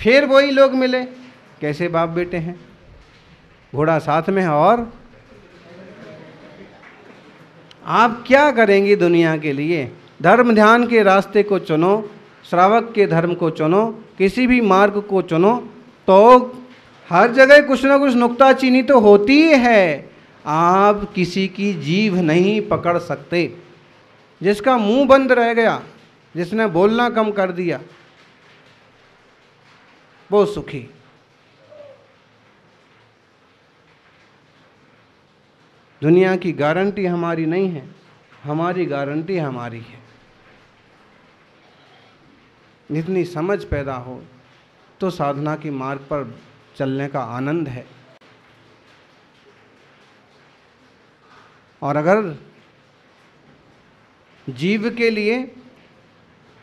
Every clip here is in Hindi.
फिर वही लोग मिले, कैसे बाप बेटे हैं, घोड़ा साथ में है। और आप क्या करेंगे दुनिया के लिए? धर्म ध्यान के रास्ते को चुनो, श्रावक के धर्म को चुनो, किसी भी मार्ग को चुनो, तो हर जगह कुछ ना कुछ नुक्ताचीनी तो होती ही है। आप किसी की जीभ नहीं पकड़ सकते। जिसका मुंह बंद रह गया, जिसने बोलना कम कर दिया, वो सुखी। दुनिया की गारंटी हमारी नहीं है, हमारी गारंटी हमारी है। जितनी समझ पैदा हो तो साधना के मार्ग पर चलने का आनंद है। और अगर जीव के लिए,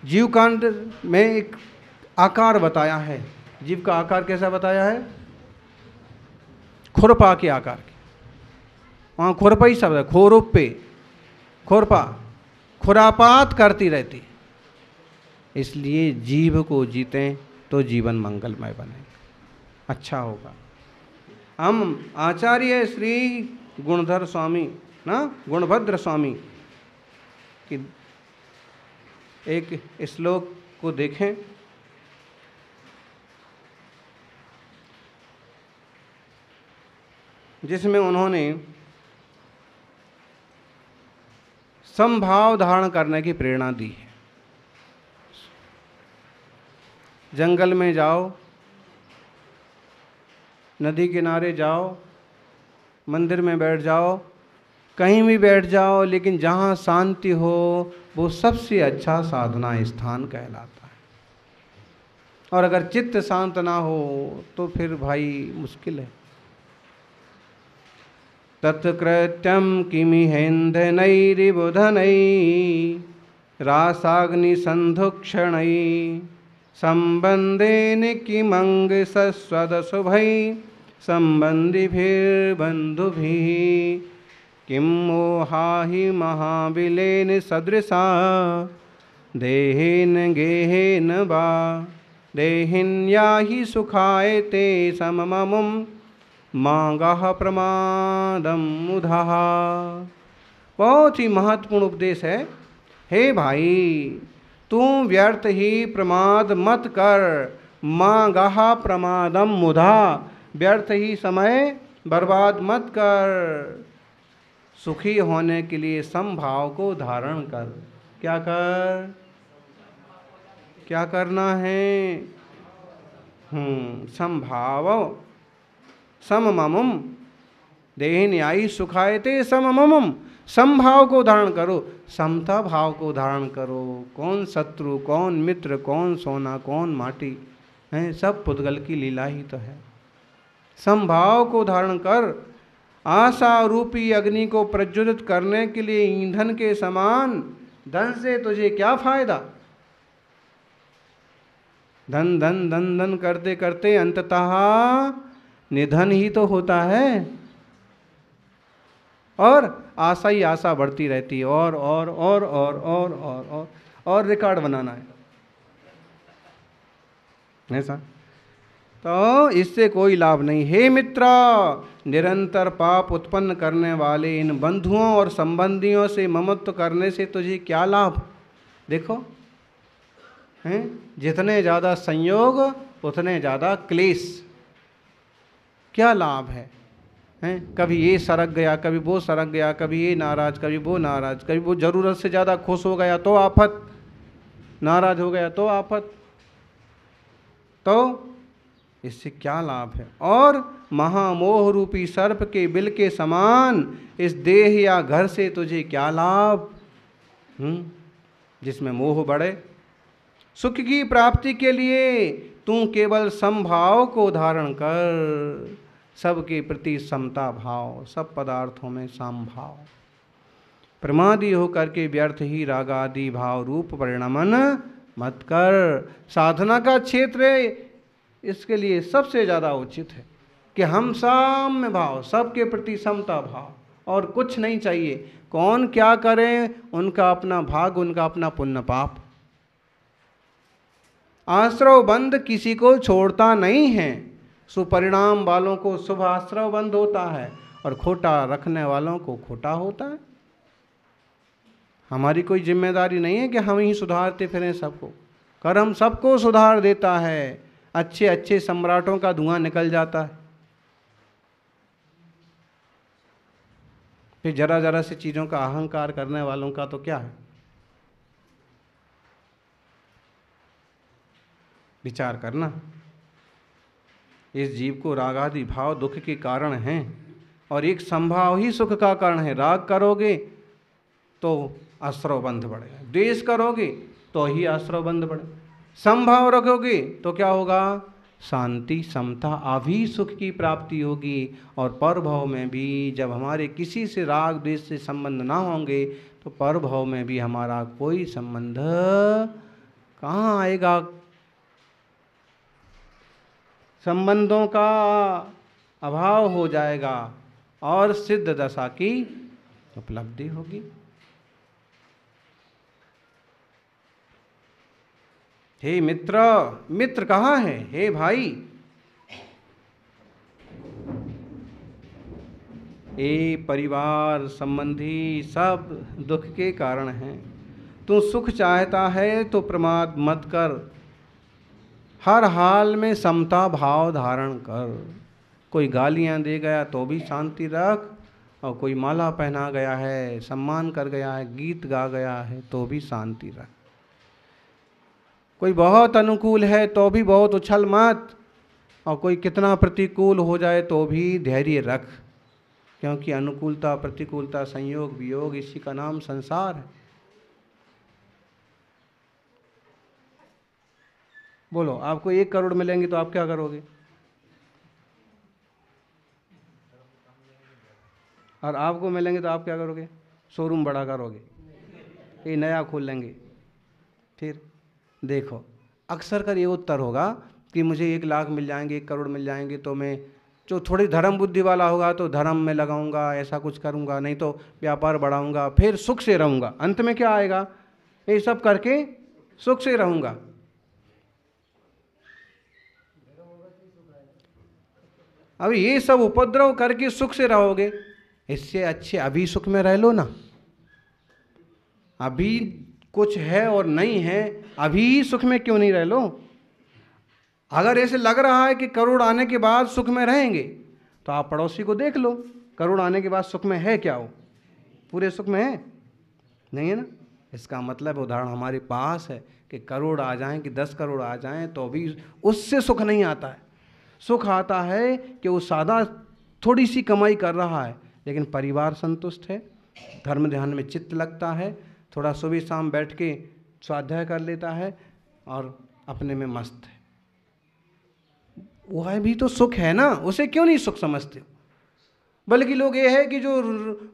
जीव कांड में एक आकार बताया है। जीव का आकार कैसा बताया है? खुरपा के आकार के। वहाँ खुरपा ही शब्द है, खोरुपे, खुरपा, खुरापात करती रहती। इसलिए जीव को जीतें तो जीवन मंगलमय बने, अच्छा होगा। हम आचार्य श्री गुणधर स्वामी ना, गुणभद्र स्वामी की एक श्लोक को देखें। जिसमें उन्होंने समभाव धारण करने की प्रेरणा दी है। जंगल में जाओ, नदी किनारे जाओ, मंदिर में बैठ जाओ, कहीं भी बैठ जाओ, लेकिन जहाँ शांति हो वो सबसे अच्छा साधना स्थान कहलाता है। और अगर चित्त शांत ना हो तो फिर भाई मुश्किल है। तत्कृत्यं किमिहेन्दनैरिबुधनै रासाग्निसन्धुक्षणै सम्बन्धेन किमंग सस्वदशुभै सम्बन्धिभिर्बन्धुभिः किं मोहाहि महाबिलेन सदृशा देहेन गेहेन वा देहिन्या हि सुखाय ते समममुं मांगह प्रमादम मुधः। बहुत ही महत्वपूर्ण उपदेश है। हे भाई, तू व्यर्थ ही प्रमाद मत कर, मांगह प्रमादम मुधा, व्यर्थ ही समय बर्बाद मत कर। सुखी होने के लिए समभाव को धारण कर। क्या कर, क्या करना है? समभाव, समममुम देहिन्यायी सुखायते समममुम। समभाव को धारण करो, समता भाव को धारण करो। कौन शत्रु, कौन मित्र, कौन सोना, कौन माटी है, सब पुद्गल की लीला ही तो है। समभाव को धारण कर। आशा रूपी अग्नि को प्रज्वलित करने के लिए ईंधन के समान धन से तुझे क्या फायदा? धन धन धन धन करते करते अंततः निधन ही तो होता है। और आशा ही आशा बढ़ती रहती है, और रिकॉर्ड बनाना है ऐसा, तो इससे कोई लाभ नहीं। हे मित्र, निरंतर पाप उत्पन्न करने वाले इन बंधुओं और संबंधियों से ममत्व करने से तुझे क्या लाभ? देखो हैं, जितने ज़्यादा संयोग उतने ज़्यादा क्लेश। क्या लाभ है? हैं, कभी ये सरक गया, कभी वो सरक गया, कभी ये नाराज, कभी वो नाराज, कभी वो ज़रूरत से ज़्यादा खुश हो गया तो आफत, नाराज हो गया तो आफत। तो इससे क्या लाभ है? और महामोह रूपी सर्प के बिल के समान इस देह या घर से तुझे क्या लाभ? जिसमें मोह बढ़े। सुख की प्राप्ति के लिए तू केवल समभाव को धारण कर। सबके प्रति समता भाव, सब पदार्थों में समभाव। प्रमादी होकर के व्यर्थ ही रागादि भाव रूप परिणमन मत कर। साधना का क्षेत्र इसके लिए सबसे ज़्यादा उचित है कि हम साम्य भाव, सबके प्रति समता भाव, और कुछ नहीं चाहिए। कौन क्या करे, उनका अपना भाग, उनका अपना पुण्य पाप। आश्रव बंध किसी को छोड़ता नहीं है। सुपरिणाम वालों को शुभ आश्रव बंध होता है और खोटा रखने वालों को खोटा होता है। हमारी कोई जिम्मेदारी नहीं है कि हम ही सुधारते फिरें सबको। कर्म सबको सुधार देता है। अच्छे अच्छे सम्राटों का धुआं निकल जाता है। फिर जरा जरा से चीज़ों का अहंकार करने वालों का तो क्या है। विचार करना, इस जीव को रागादि भाव दुख के कारण हैं और एक संभाव ही सुख का कारण है। राग करोगे तो आश्रव बंध बढ़ेगा, द्वेष करोगे तो ही आश्रव बंध बढ़ेगा, संभाव रखोगे तो क्या होगा, शांति समता अभी सुख की प्राप्ति होगी। और परभव में भी जब हमारे किसी से राग द्वेष से संबंध ना होंगे तो परभव में भी हमारा कोई संबंध कहाँ आएगा। संबंधों का अभाव हो जाएगा और सिद्ध दशा की उपलब्धि होगी। हे मित्र, मित्र कहाँ है, हे भाई, ये परिवार संबंधी सब दुख के कारण हैं। तू सुख चाहता है तो प्रमाद मत कर, हर हाल में समता भाव धारण कर। कोई गालियां दे गया तो भी शांति रख, और कोई माला पहना गया है, सम्मान कर गया है, गीत गा गया है तो भी शांति रख। कोई बहुत अनुकूल है तो भी बहुत उछल मत, और कोई कितना प्रतिकूल हो जाए तो भी धैर्य रख, क्योंकि अनुकूलता प्रतिकूलता संयोग वियोग इसी का नाम संसार है। बोलो, आपको 1 करोड़ मिलेंगे तो आप क्या करोगे? और आपको मिलेंगे तो आप क्या करोगे? शोरूम बड़ा करोगे, ये नया खोल लेंगे। फिर देखो, अक्सर कर ये उत्तर होगा कि मुझे 1 लाख मिल जाएंगे, 1 करोड़ मिल जाएंगे तो मैं, जो थोड़ी धर्म बुद्धि वाला होगा तो धर्म में लगाऊंगा, ऐसा कुछ करूंगा, नहीं तो व्यापार बढ़ाऊंगा, फिर सुख से रहूंगा। अंत में क्या आएगा? ये सब करके सुख से रहूंगा। अब ये सब उपद्रव करके सुख से रहोगे, इससे अच्छे अभी सुख में रह लो ना। अभी कुछ है और नहीं है, अभी सुख में क्यों नहीं रह लो? अगर ऐसे लग रहा है कि करोड़ आने के बाद सुख में रहेंगे तो आप पड़ोसी को देख लो, करोड़ आने के बाद सुख में है क्या? वो पूरे सुख में है? नहीं है ना। इसका मतलब उदाहरण हमारे पास है कि करोड़ आ जाएं कि 10 करोड़ आ जाएं तो भी उससे सुख नहीं आता है। सुख आता है कि वो सादा थोड़ी सी कमाई कर रहा है लेकिन परिवार संतुष्ट है, धर्म ध्यान में चित्त लगता है, थोड़ा सुबह शाम बैठ के स्वाध्याय कर लेता है और अपने में मस्त है। वह भी तो सुख है ना, उसे क्यों नहीं सुख समझते हो? बल्कि लोग ये है कि जो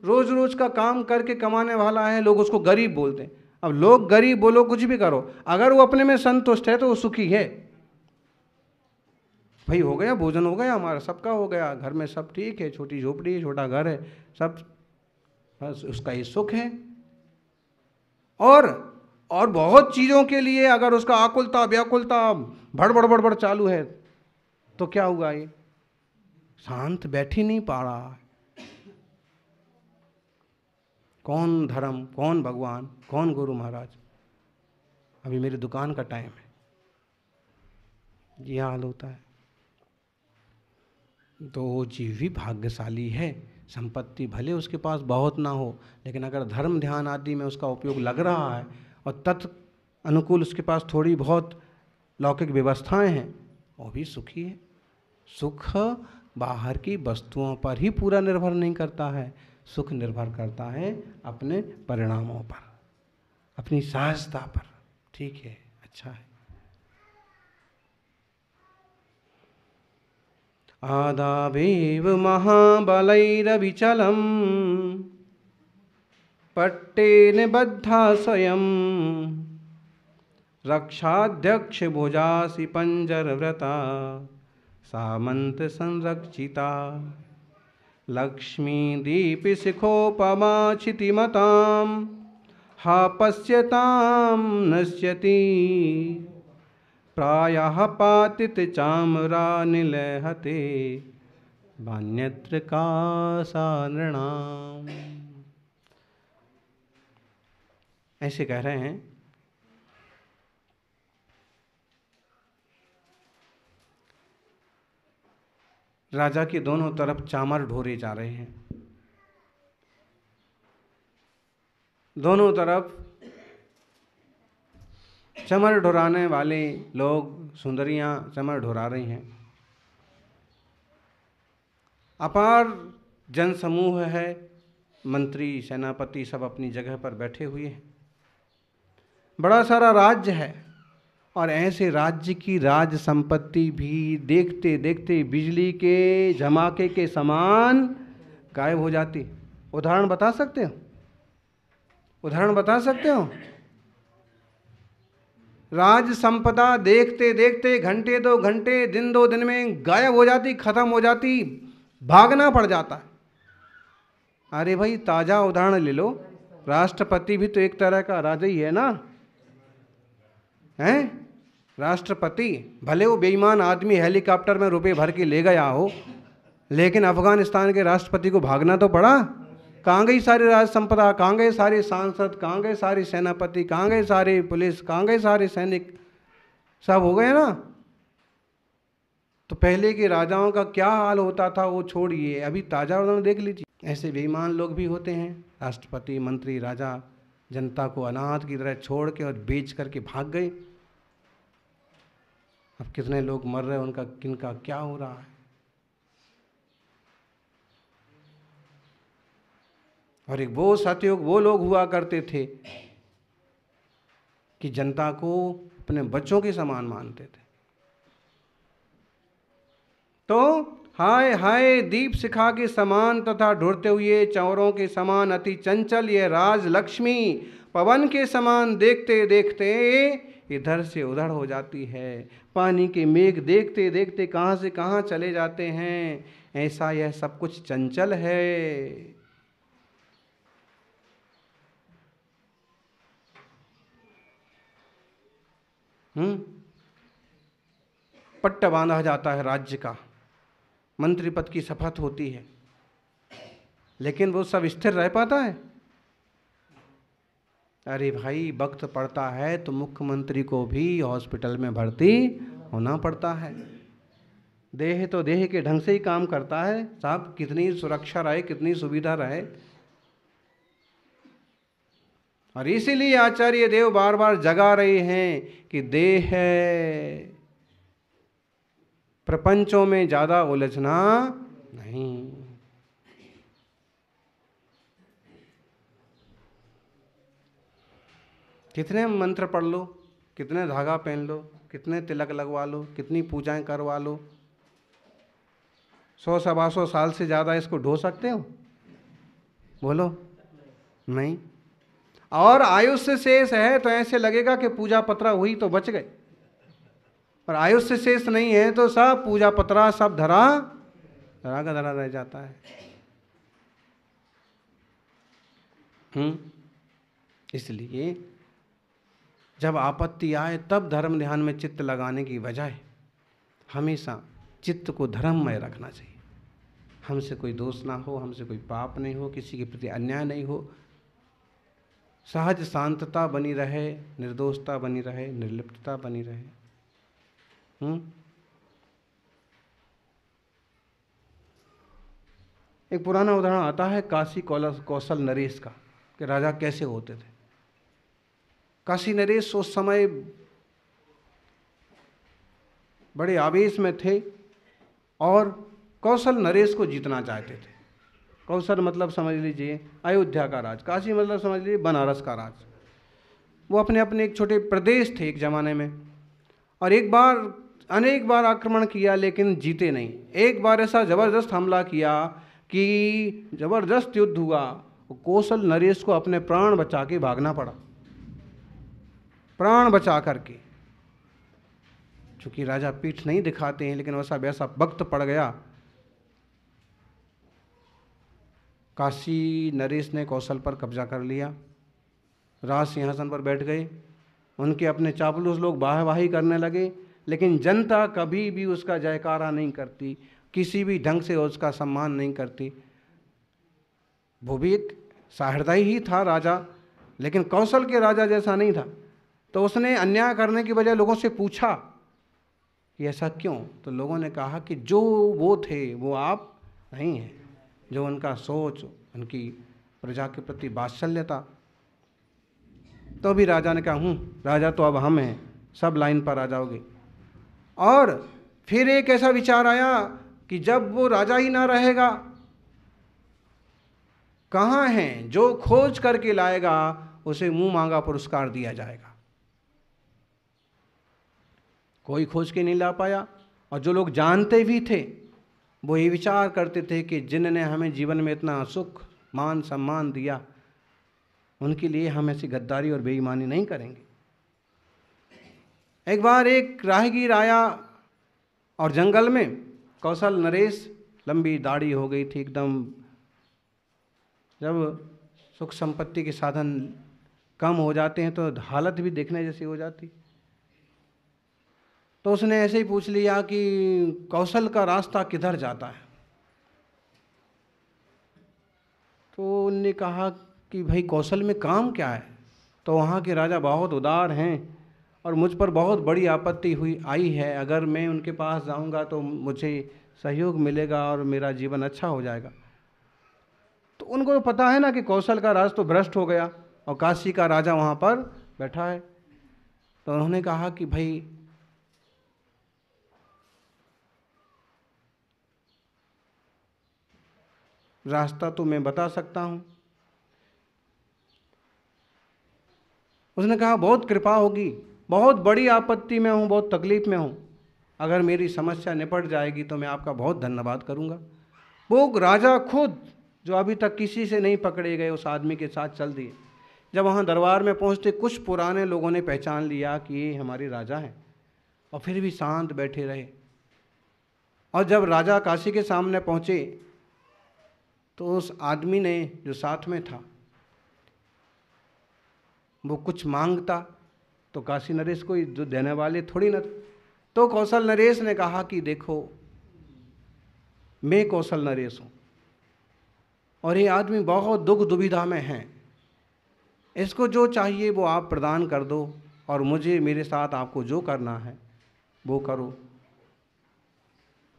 रोज रोज का काम करके कमाने वाला है, लोग उसको गरीब बोलते हैं। अब लोग गरीब बोलो, कुछ भी करो, अगर वो अपने में संतुष्ट है तो वो सुखी है। भाई हो गया, भोजन हो गया, हमारा सबका हो गया, घर में सब ठीक है, छोटी झोपड़ी है, छोटा घर है, सब, बस उसका ही सुख है। और बहुत चीज़ों के लिए अगर उसका आकुलता व्याकुलता भड़बड़ बड़बड़ चालू है तो क्या हुआ? ये शांत बैठ ही नहीं पा रहा है। कौन धर्म, कौन भगवान, कौन गुरु महाराज? अभी मेरी दुकान का टाइम है, ये हाल होता है। तो वो जीव भी भाग्यशाली है, संपत्ति भले उसके पास बहुत ना हो, लेकिन अगर धर्म ध्यान आदि में उसका उपयोग लग रहा है और तत् अनुकूल उसके पास थोड़ी बहुत लौकिक व्यवस्थाएं हैं, वो भी सुखी है। सुख बाहर की वस्तुओं पर ही पूरा निर्भर नहीं करता है, सुख निर्भर करता है अपने परिणामों पर, अपनी सहजता पर। ठीक है, अच्छा है। आदावेव महाबलैरविचलम् पट्टेन बद्धा स्वयं रक्षाध्यक्ष भुजासि पंजरव्रता सामंत संरक्षिता लक्ष्मी दीपशिखोपमा क्षितिमतां हा पश्यतां नश्यति प्रायः पातित चामरा निलहते वान्यत्र का नृणाम। ऐसे कह रहे हैं। राजा के दोनों तरफ चामर ढोरे जा रहे हैं, दोनों तरफ चमर ढुराने वाले लोग, सुंदरियां चमर ढुरा रही हैं। अपार जनसमूह है, मंत्री सेनापति सब अपनी जगह पर बैठे हुए हैं। बड़ा सारा राज्य है और ऐसे राज्य की राज संपत्ति भी देखते देखते बिजली के झमाके के समान गायब हो जाती। उदाहरण बता सकते हो? उदाहरण बता सकते हो? राज संपदा देखते देखते घंटे दो घंटे, दिन दो दिन में गायब हो जाती, खत्म हो जाती, भागना पड़ जाता है। अरे भाई ताजा उदाहरण ले लो, राष्ट्रपति भी तो एक तरह का राजा ही है ना, हैं? राष्ट्रपति भले वो बेईमान आदमी हेलीकॉप्टर में रुपए भर के ले गया हो, लेकिन अफगानिस्तान के राष्ट्रपति को भागना तो पड़ा। कहाँ गई सारी राज संपदा, कहाँ गए सारे सांसद, कहाँ गए सारे सेनापति, कहाँ गए सारे पुलिस, कहाँ गए सारे सैनिक, सब हो गए ना। तो पहले के राजाओं का क्या हाल होता था वो छोड़िए, अभी ताजा उदाहरण देख लीजिए। ऐसे बेईमान लोग भी होते हैं, राष्ट्रपति, मंत्री, राजा जनता को अनाथ की तरह छोड़ के और बेच करके भाग गए। अब कितने लोग मर रहे हैं, उनका किनका क्या हो रहा है। और एक वो सतयुग वो लोग हुआ करते थे कि जनता को अपने बच्चों के समान मानते थे। तो हाय हाय दीप शिखा के समान तथा ढुरते हुए चौरों के समान अति चंचल ये राज लक्ष्मी पवन के समान देखते देखते इधर से उधर हो जाती है। पानी के मेघ देखते देखते कहाँ से कहाँ चले जाते हैं। ऐसा यह सब कुछ चंचल है। पट्टा बांधा जाता है राज्य का, मंत्री पद की शपथ होती है, लेकिन वो सब स्थिर रह पाता है? अरे भाई वक्त पड़ता है तो मुख्यमंत्री को भी हॉस्पिटल में भर्ती होना पड़ता है। देह तो देह के ढंग से ही काम करता है साहब, कितनी सुरक्षा रहे, कितनी सुविधा रहे। और इसीलिए आचार्य देव बार बार जगा रहे हैं कि देह प्रपंचों में ज्यादा उलझना नहीं। कितने मंत्र पढ़ लो, कितने धागा पहन लो, कितने तिलक लगवा लो, कितनी पूजाएं करवा लो, 100-125 साल से ज़्यादा इसको ढो सकते हो? बोलो नहीं। और आयुष्य शेष है तो ऐसे लगेगा कि पूजा पत्रा हुई तो बच गए, और आयुष्य शेष नहीं है तो सब पूजा पत्रा सब धरा का धरा रह जाता है। इसलिए जब आपत्ति आए तब धर्म ध्यान में चित्त लगाने की बजाय हमेशा चित्त को धर्ममय रखना चाहिए। हमसे कोई दोष ना हो, हमसे कोई पाप नहीं हो, किसी के प्रति अन्याय नहीं हो, सहज शांतता बनी रहे, निर्दोषता बनी रहे, निर्लिप्तता बनी रहे। एक पुराना उदाहरण आता है काशी कौशल नरेश का, कि राजा कैसे होते थे। काशी नरेश उस समय बड़े आवेश में थे और कौशल नरेश को जीतना चाहते थे। कौशल मतलब समझ लीजिए अयोध्या का राज, काशी मतलब समझ लीजिए बनारस का राज। वो अपने अपने एक छोटे प्रदेश थे एक ज़माने में, और अनेक बार आक्रमण किया लेकिन जीते नहीं। एक बार ऐसा ज़बरदस्त हमला किया कि ज़बरदस्त युद्ध हुआ, कौशल नरेश को अपने प्राण बचा के भागना पड़ा, प्राण बचा करके। चूँकि राजा पीठ नहीं दिखाते हैं, लेकिन वैसा वक्त पड़ गया। काशी नरेश ने कौशल पर कब्जा कर लिया, राज सिंहासन पर बैठ गए। उनके अपने चापलूस लोग वाहवाही करने लगे, लेकिन जनता कभी भी उसका जयकारा नहीं करती, किसी भी ढंग से उसका सम्मान नहीं करती। वो भी एक सहृदय ही था राजा, लेकिन कौशल के राजा जैसा नहीं था। तो उसने अन्याय करने की बजाय लोगों से पूछा कि ऐसा क्यों? तो लोगों ने कहा कि जो वो थे वो आप नहीं हैं, जो उनका सोच, उनकी प्रजा के प्रति वात्सल्य था। तो भी राजा ने कहा राजा तो अब हम हैं, सब लाइन पर आ जाओगे। और फिर एक ऐसा विचार आया कि जब वो राजा ही ना रहेगा, कहाँ हैं जो खोज करके लाएगा उसे मुंह मांगा पुरस्कार दिया जाएगा। कोई खोज के नहीं ला पाया, और जो लोग जानते भी थे वो ये विचार करते थे कि जिनने हमें जीवन में इतना सुख मान सम्मान दिया, उनके लिए हम ऐसी गद्दारी और बेईमानी नहीं करेंगे। एक बार एक राहगीर आया और जंगल में कौशल नरेश, लंबी दाढ़ी हो गई थी एकदम, जब सुख संपत्ति के साधन कम हो जाते हैं तो हालत भी देखने जैसी हो जाती। तो उसने ऐसे ही पूछ लिया कि कौशल का रास्ता किधर जाता है? तो उनने कहा कि भाई कौशल में काम क्या है? तो वहाँ के राजा बहुत उदार हैं और मुझ पर बहुत बड़ी आपत्ति आई है, अगर मैं उनके पास जाऊँगा तो मुझे सहयोग मिलेगा और मेरा जीवन अच्छा हो जाएगा। तो उनको पता है ना कि कौशल का राज तो भ्रष्ट हो गया और काशी का राजा वहाँ पर बैठा है। तो उन्होंने कहा कि भाई रास्ता तो मैं बता सकता हूँ। उसने कहा बहुत कृपा होगी, बहुत बड़ी आपत्ति में हूँ, बहुत तकलीफ में हूँ, अगर मेरी समस्या निपट जाएगी तो मैं आपका बहुत धन्यवाद करूँगा। वो राजा खुद, जो अभी तक किसी से नहीं पकड़े गए, उस आदमी के साथ चल दिए। जब वहाँ दरबार में पहुँचते कुछ पुराने लोगों ने पहचान लिया कि ये हमारे राजा हैं, और फिर भी शांत बैठे रहे। और जब राजा काशी के सामने पहुँचे तो उस आदमी ने जो साथ में था वो कुछ मांगता तो काशी नरेश को जो देने वाले थोड़ी न। तो कौशल नरेश ने कहा कि देखो मैं कौशल नरेश हूँ और ये आदमी बहुत दुख दुविधा में है, इसको जो चाहिए वो आप प्रदान कर दो और मुझे मेरे साथ आपको जो करना है वो करो।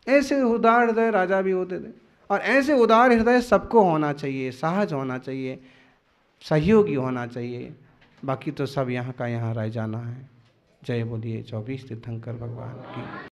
ऐसे उदार हृदय राजा भी होते थे, और ऐसे उदार हृदय सबको होना चाहिए, सहज होना चाहिए, सहयोगी होना चाहिए। बाकी तो सब यहाँ का यहाँ रह जाना है। जय बोलिए 24 तीर्थंकर भगवान की।